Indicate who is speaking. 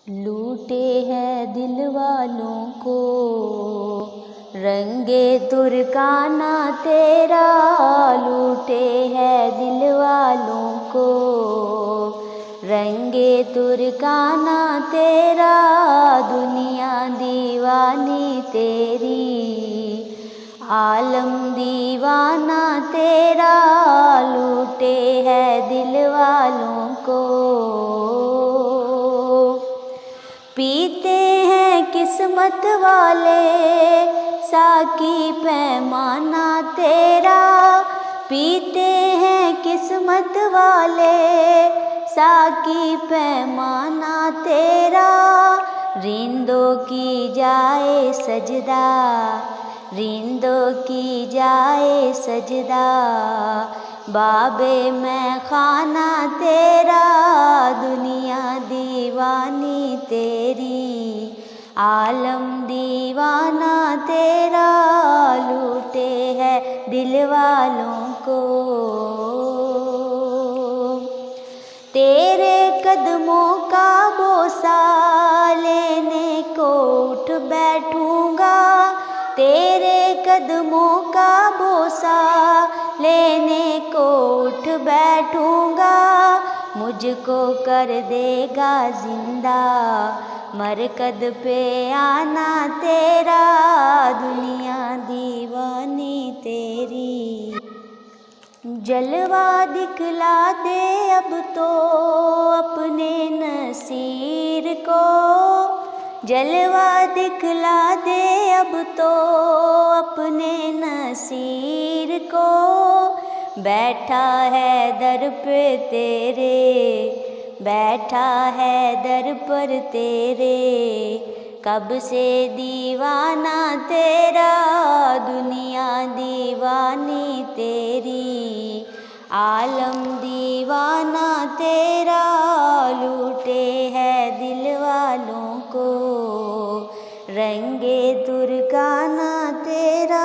Speaker 1: लूटे हैं दिल वालों को रंगे तुर्काना तेरा, लूटे हैं दिल वालों को रंगे तुर्काना तेरा, दुनिया दीवानी तेरी, आलम दीवाना तेरा, लूटे हैं दिल वालों को। पीते हैं किस्मत वाले साकी पैमाना तेरा, पीते हैं किस्मत वाले साकी पैमाना तेरा, रिंदों की जाए सजदा, रिंदों की जाए सजदा, बाबे मैं खाना तेरा, दुनिया दीवानी तेरी, आलम दीवाना तेरा, लूटे है दिल वालों को। तेरे कदमों का बोसा लेने को उठ बैठूंगा, तेरे कदमों का बोसा लेने को उठ बैठूंगा, मुझको कर देगा जिंदा मरकद पे आना तेरा, दुनिया दीवानी तेरी। जलवा दिखला दे अब तो अपने नसीर को, जलवा दिखला दे अब तो अपने नसीर को, बैठा है दर पे तेरे, बैठा है दर पर तेरे, कब से दीवाना तेरा, दुनिया दीवानी तेरी, आलम दीवाना तेरा, लूटे है दिल वालों को रंगे तुर्काना तेरा।